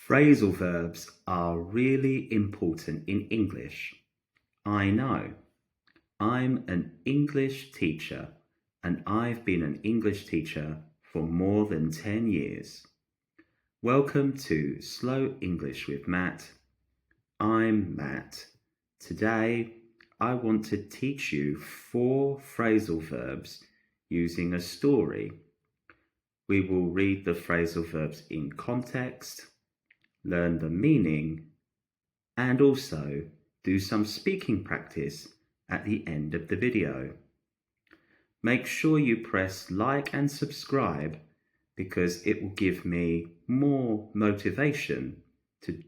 Phrasal verbs are really important in English. I know. I'm an English teacher and I've been an English teacher for more than 10 years. Welcome to Slow English with Matt. I'm Matt. Today I want to teach you 4 phrasal verbs using a story. We will read the phrasal verbs in context, learn the meaning, and also do some speaking practice at the end of the video. Make sure you press like and subscribe because it will give me more motivation to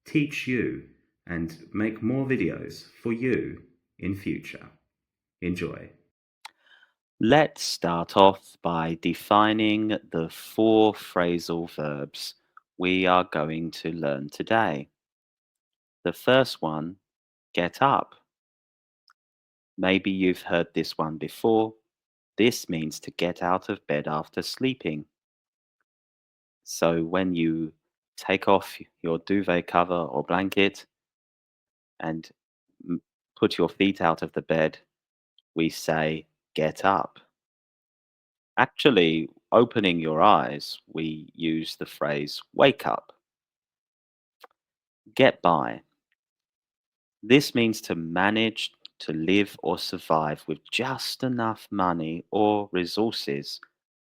teach you and make more videos for you in future. Enjoy. Let's start off by defining the 4 phrasal verbs we are going to learn today. The first one, get up. Maybe you've heard this one before. This means to get out of bed after sleeping. So when you take off your duvet cover or blanket and put your feet out of the bed, we say get up. Actually, opening your eyes, we use the phrase wake up. Get by. This means to manage to live or survive with just enough money or resources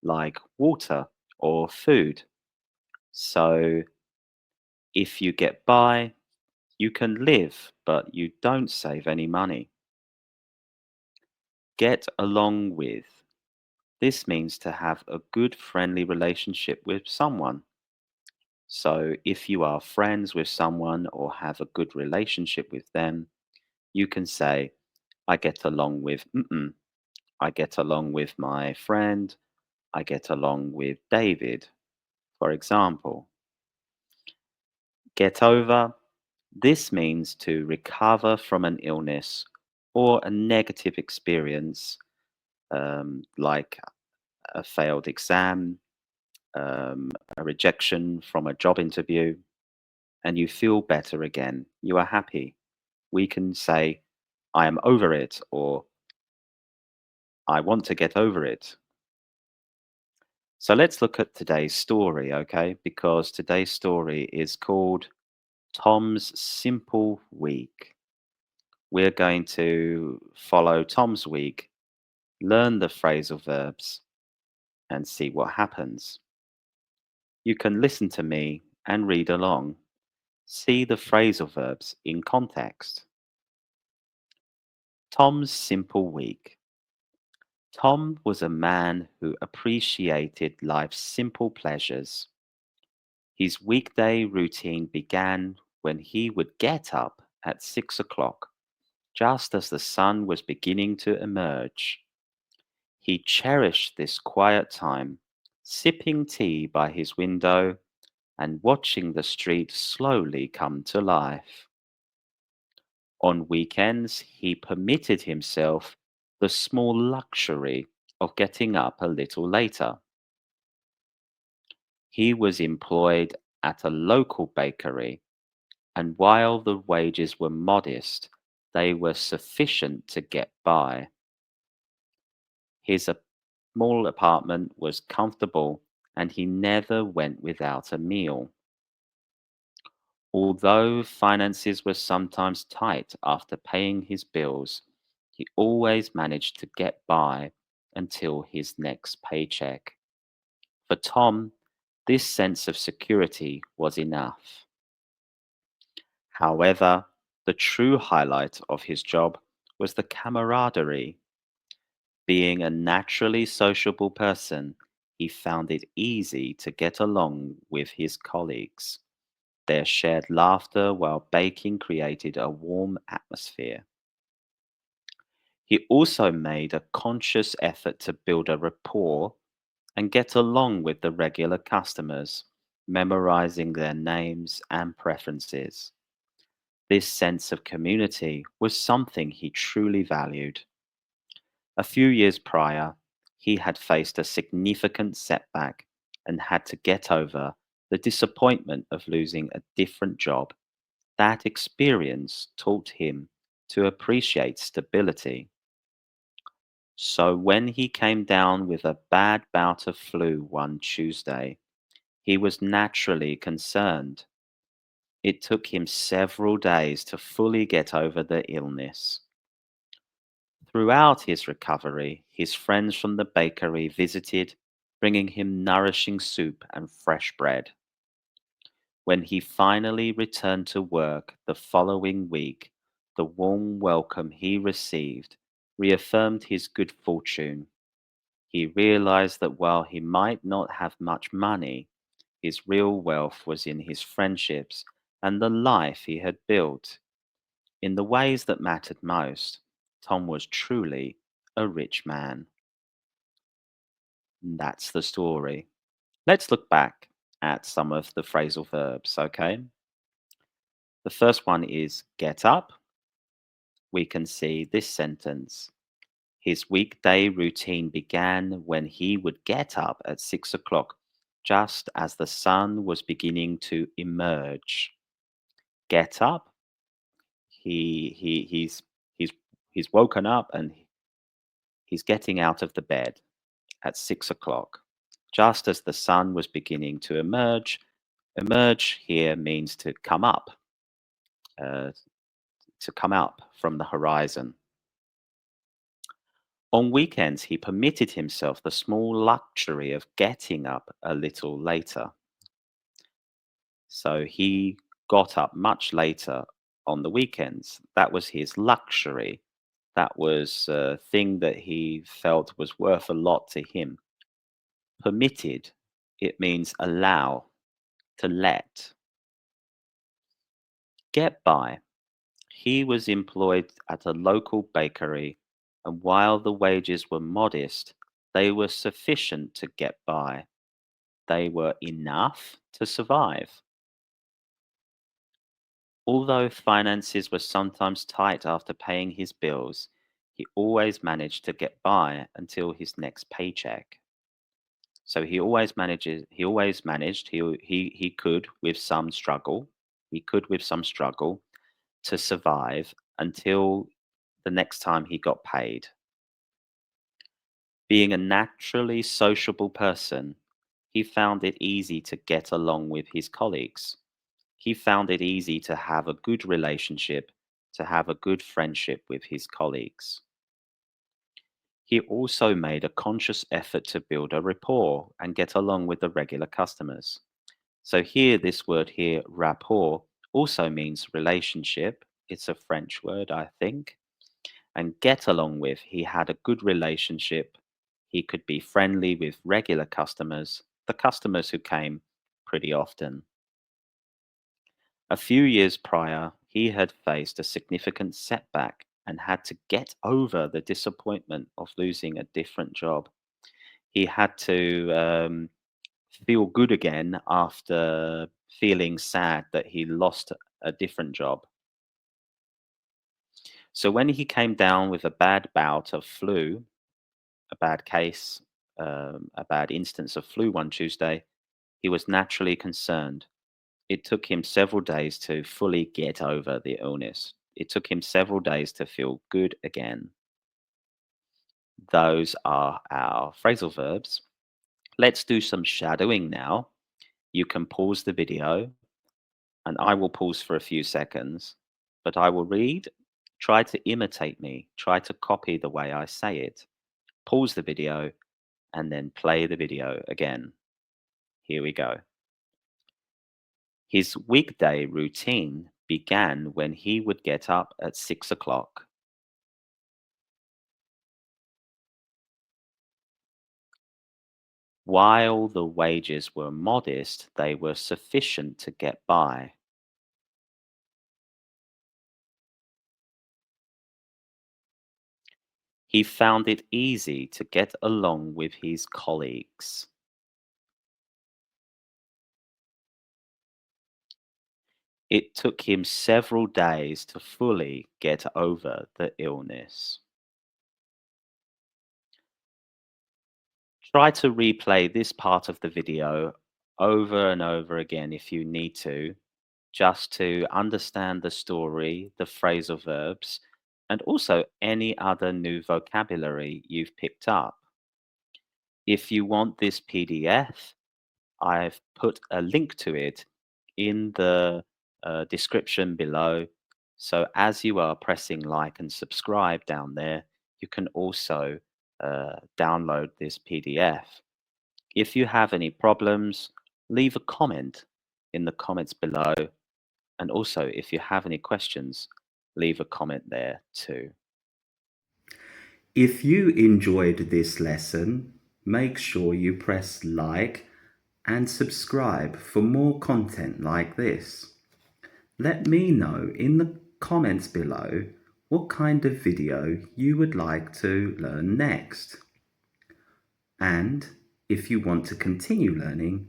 like water or food. So if you get by, you can live, but you don't save any money. Get along with. This means to have a good friendly relationship with someone. So if you are friends with someone or have a good relationship with them, you can say, I get along with I get along with my friend. I get along with David, for example. Get over. This means to recover from an illness or a negative experience, like a failed exam, a rejection from a job interview, and you feel better again. You are happy. We can say, I am over it, or I want to get over it. So let's look at today's story, okay? Because today's story is called Tom's Simple Week. We're going to follow Tom's week, learn the phrasal verbs, and see what happens. You can listen to me and read along. See the phrasal verbs in context. Tom's Simple Week. Tom was a man who appreciated life's simple pleasures. His weekday routine began when he would get up at 6 o'clock, just as the sun was beginning to emerge. He cherished this quiet time, sipping tea by his window and watching the street slowly come to life. On weekends, he permitted himself the small luxury of getting up a little later. He was employed at a local bakery, and while the wages were modest, they were sufficient to get by. His small apartment was comfortable, and he never went without a meal. Although finances were sometimes tight after paying his bills, he always managed to get by until his next paycheck. For Tom, this sense of security was enough. However, the true highlight of his job was the camaraderie. Being a naturally sociable person, he found it easy to get along with his colleagues. Their shared laughter while baking created a warm atmosphere. He also made a conscious effort to build a rapport and get along with the regular customers, memorizing their names and preferences. This sense of community was something he truly valued. A few years prior, he had faced a significant setback and had to get over the disappointment of losing a different job. That experience taught him to appreciate stability. So when he came down with a bad bout of flu one Tuesday, he was naturally concerned. It took him several days to fully get over the illness. Throughout his recovery, his friends from the bakery visited, bringing him nourishing soup and fresh bread. When he finally returned to work the following week, the warm welcome he received reaffirmed his good fortune. He realized that while he might not have much money, his real wealth was in his friendships and the life he had built. In the ways that mattered most, Tom was truly a rich man. And that's the story. Let's look back at some of the phrasal verbs, okay? The first one is get up. We can see this sentence. His weekday routine began when he would get up at 6 o'clock, just as the sun was beginning to emerge. Get up. He's he's woken up and he's getting out of the bed at 6 o'clock, just as the sun was beginning to emerge. Emerge here means uh, to come up from the horizon. On weekends, he permitted himself the small luxury of getting up a little later. So he got up much later on the weekends. That was his luxury. That was a thing that he felt was worth a lot to him. Permitted, it means allow, to let. Get by. He was employed at a local bakery, and while the wages were modest, they were sufficient to get by. They were enough to survive. Although finances were sometimes tight after paying his bills, he always managed to get by until his next paycheck. So he could with some struggle, to survive until the next time he got paid. Being a naturally sociable person, he found it easy to get along with his colleagues. He found it easy to have a good relationship, to have a good friendship with his colleagues. He also made a conscious effort to build a rapport and get along with the regular customers. So here, this word here, rapport, also means relationship. It's a French word, I think. And get along with, he had a good relationship. He could be friendly with regular customers, the customers who came pretty often. A few years prior, he had faced a significant setback and had to get over the disappointment of losing a different job. He had to feel good again after feeling sad that he lost a different job. So when he came down with a bad bout of flu, a bad case, a bad instance of flu one Tuesday, he was naturally concerned. It took him several days to fully get over the illness. It took him several days to feel good again. Those are our phrasal verbs. Let's do some shadowing now. You can pause the video, and I will pause for a few seconds, but I will read. Try to imitate me. Try to copy the way I say it. Pause the video and then play the video again. Here we go. His weekday routine began when he would get up at 6 o'clock. While the wages were modest, they were sufficient to get by. He found it easy to get along with his colleagues. It took him several days to fully get over the illness. Try to replay this part of the video over and over again if you need to, just to understand the story, the phrasal verbs, and also any other new vocabulary you've picked up. If you want this PDF, I've put a link to it in the description below. So as you are pressing like and subscribe down there, you can also download this PDF. If you have any problems, leave a comment in the comments below. And also, if you have any questions, leave a comment there too. If you enjoyed this lesson, make sure you press like and subscribe for more content like this. Let me know in the comments below what kind of video you would like to learn next. And if you want to continue learning,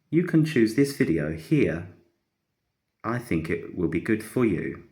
you can choose this video here. I think it will be good for you.